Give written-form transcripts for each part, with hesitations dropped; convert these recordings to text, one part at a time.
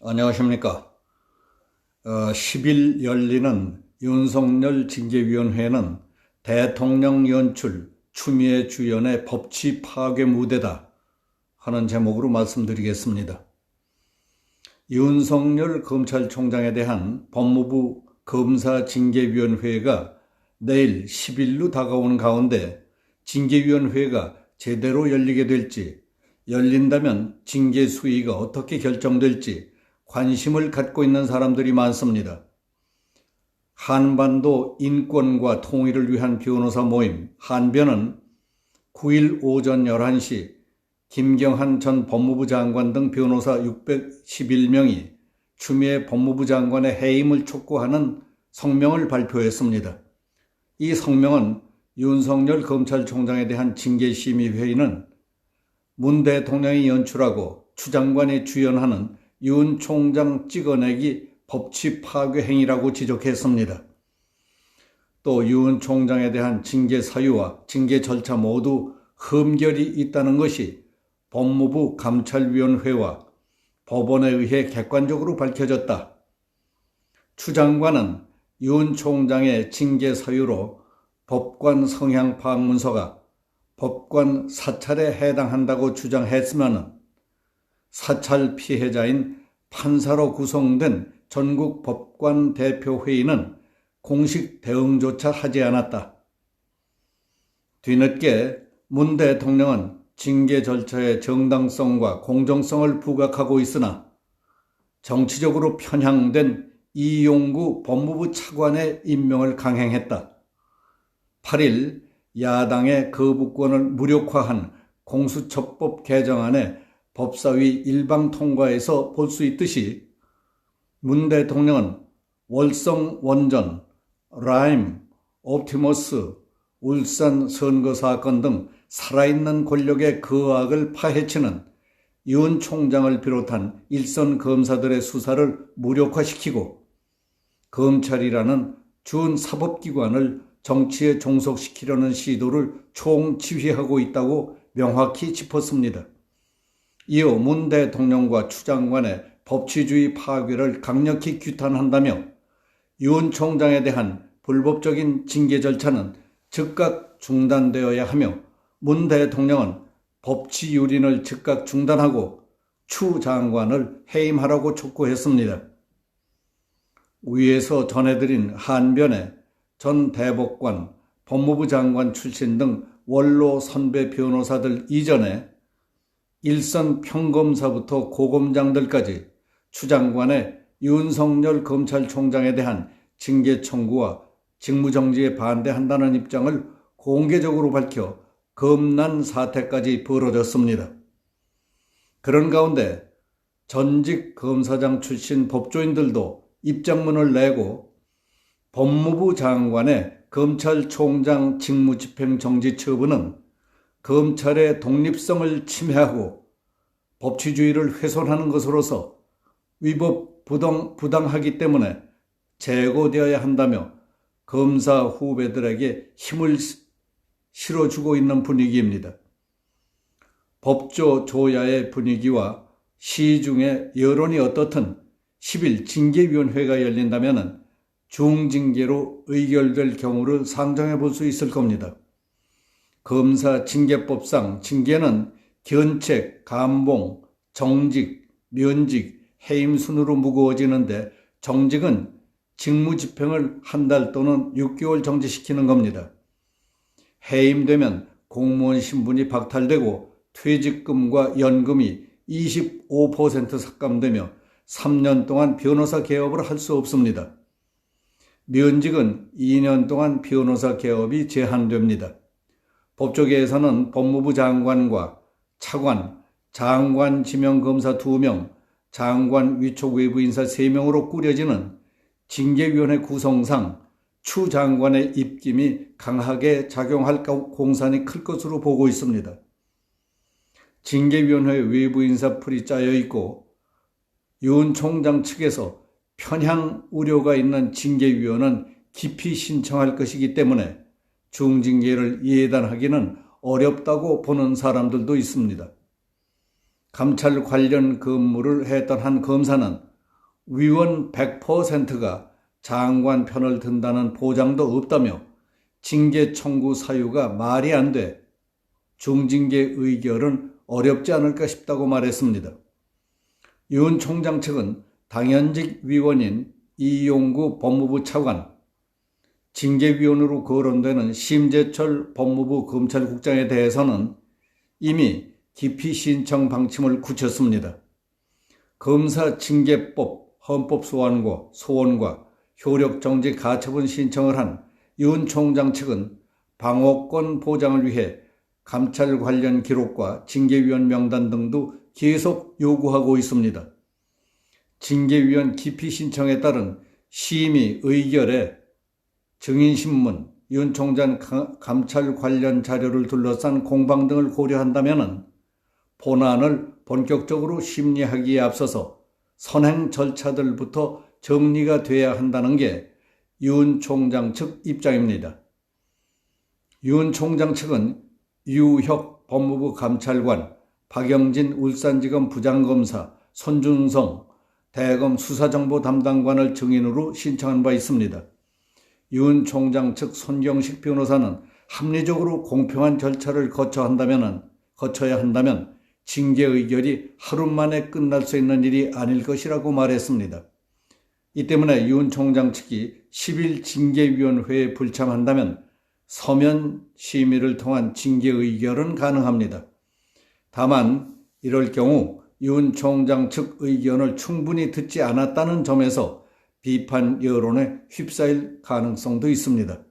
안녕하십니까. 10일 열리는 윤석열 징계위원회는 대통령 연출 추미애 주연의 법치 파괴 무대다 하는 제목으로 말씀드리겠습니다. 윤석열 검찰총장에 대한 법무부 검사징계위원회가 내일 10일로 다가오는 가운데 징계위원회가 제대로 열리게 될지, 열린다면 징계 수위가 어떻게 결정될지 관심을 갖고 있는 사람들이 많습니다. 한반도 인권과 통일을 위한 변호사 모임 한변은 9일 오전 11시 김경한 전 법무부 장관 등 변호사 611명이 추미애 법무부 장관의 해임을 촉구하는 성명을 발표했습니다. 이 성명은 윤석열 검찰총장에 대한 징계심의회의는 문 대통령이 연출하고 추 장관이 주연하는 윤 총장 찍어내기 법치 파괴 행위라고 지적했습니다. 또 윤 총장에 대한 징계 사유와 징계 절차 모두 흠결이 있다는 것이 법무부 감찰위원회와 법원에 의해 객관적으로 밝혀졌다. 추 장관은 윤 총장의 징계 사유로 법관 성향 파악 문서가 법관 사찰에 해당한다고 주장했으면 사찰 피해자인 판사로 구성된 전국 법관 대표회의는 공식 대응조차 하지 않았다. 뒤늦게 문 대통령은 징계 절차의 정당성과 공정성을 부각하고 있으나 정치적으로 편향된 이용구 법무부 차관의 임명을 강행했다. 8일 야당의 거부권을 무력화한 공수처법 개정안에 법사위 일방 통과에서 볼 수 있듯이 문 대통령은 월성 원전, 라임, 옵티머스, 울산 선거 사건 등 살아있는 권력의 거악을 파헤치는 윤 총장을 비롯한 일선 검사들의 수사를 무력화시키고 검찰이라는 준사법기관을 정치에 종속시키려는 시도를 총지휘하고 있다고 명확히 짚었습니다. 이어 문 대통령과 추 장관의 법치주의 파괴를 강력히 규탄한다며 윤 총장에 대한 불법적인 징계 절차는 즉각 중단되어야 하며 문 대통령은 법치 유린을 즉각 중단하고 추 장관을 해임하라고 촉구했습니다. 위에서 전해드린 한변의 전 대법관, 법무부 장관 출신 등 원로 선배 변호사들 이전에 일선 평검사부터 고검장들까지 추 장관의 윤석열 검찰총장에 대한 징계 청구와 직무정지에 반대한다는 입장을 공개적으로 밝혀 검난 사태까지 벌어졌습니다. 그런 가운데 전직 검사장 출신 법조인들도 입장문을 내고 법무부 장관의 검찰총장 직무집행정지 처분은 검찰의 독립성을 침해하고 법치주의를 훼손하는 것으로서 위법 부당하기 때문에 재고되어야 한다며 검사 후배들에게 힘을 실어주고 있는 분위기입니다. 법조 조야의 분위기와 시중의 여론이 어떻든 10일 징계위원회가 열린다면 중징계로 의결될 경우를 상정해 볼 수 있을 겁니다. 검사 징계법상 징계는 견책, 감봉, 정직, 면직, 해임 순으로 무거워지는데 정직은 직무집행을 한 달 또는 6개월 정지시키는 겁니다. 해임되면 공무원 신분이 박탈되고 퇴직금과 연금이 25% 삭감되며 3년 동안 변호사 개업을 할 수 없습니다. 면직은 2년 동안 변호사 개업이 제한됩니다. 법조계에서는 법무부 장관과 차관, 장관 지명 검사 2명, 장관 위촉 외부 인사 3명으로 꾸려지는 징계위원회 구성상 추 장관의 입김이 강하게 작용할 공산이 클 것으로 보고 있습니다. 징계위원회 외부 인사풀이 짜여 있고 윤 총장 측에서 편향 우려가 있는 징계위원은 깊이 신청할 것이기 때문에 중징계를 예단하기는 어렵다고 보는 사람들도 있습니다. 감찰 관련 근무를 했던 한 검사는 위원 100%가 장관 편을 든다는 보장도 없다며 징계 청구 사유가 말이 안 돼 중징계 의결은 어렵지 않을까 싶다고 말했습니다. 윤 총장 측은 당연직 위원인 이용구 법무부 차관, 징계위원으로 거론되는 심재철 법무부 검찰국장에 대해서는 이미 기피 신청 방침을 굳혔습니다. 검사징계법 헌법 소원과 효력정지 가처분 신청을 한 윤 총장 측은 방어권 보장을 위해 감찰 관련 기록과 징계위원 명단 등도 계속 요구하고 있습니다. 징계위원 기피 신청에 따른 심의 의결에 증인신문, 윤 총장 감찰 관련 자료를 둘러싼 공방 등을 고려한다면 본안을 본격적으로 심리하기에 앞서서 선행 절차들부터 정리가 돼야 한다는 게 윤 총장 측 입장입니다. 윤 총장 측은 유혁 법무부 감찰관, 박영진 울산지검 부장검사, 손준성 대검 수사정보 담당관을 증인으로 신청한 바 있습니다. 윤 총장 측 손경식 변호사는 합리적으로 공평한 절차를 거쳐야 한다면 징계 의결이 하루 만에 끝날 수 있는 일이 아닐 것이라고 말했습니다. 이 때문에 윤 총장 측이 10일 징계위원회에 불참한다면 서면 심의를 통한 징계 의결은 가능합니다. 다만 이럴 경우 윤 총장 측 의견을 충분히 듣지 않았다는 점에서 비판 여론에 휩싸일 가능성도 있습니다.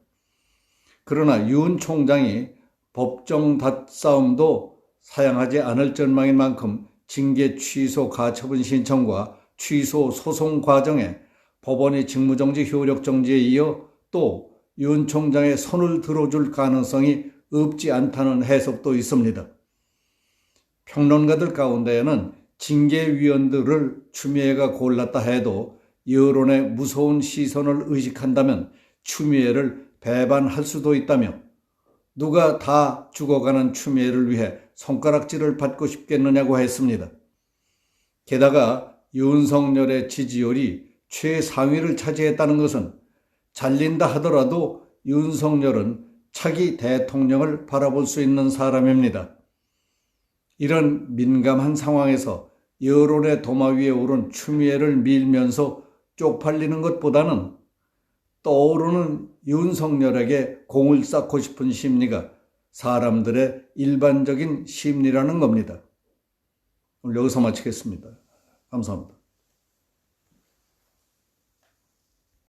그러나 윤 총장이 법정 닷싸움도 사양하지 않을 전망인 만큼 징계 취소 가처분 신청과 취소 소송 과정에 법원이 직무정지 효력정지에 이어 또 윤 총장의 손을 들어줄 가능성이 없지 않다는 해석도 있습니다. 평론가들 가운데에는 징계위원들을 추미애가 골랐다 해도 여론의 무서운 시선을 의식한다면 추미애를 배반할 수도 있다며 누가 다 죽어가는 추미애를 위해 손가락질을 받고 싶겠느냐고 했습니다. 게다가 윤석열의 지지율이 최상위를 차지했다는 것은 잘린다 하더라도 윤석열은 차기 대통령을 바라볼 수 있는 사람입니다. 이런 민감한 상황에서 여론의 도마 위에 오른 추미애를 밀면서 쪽팔리는 것보다는 떠오르는 윤석열에게 공을 쌓고 싶은 심리가 사람들의 일반적인 심리라는 겁니다. 오늘 여기서 마치겠습니다. 감사합니다.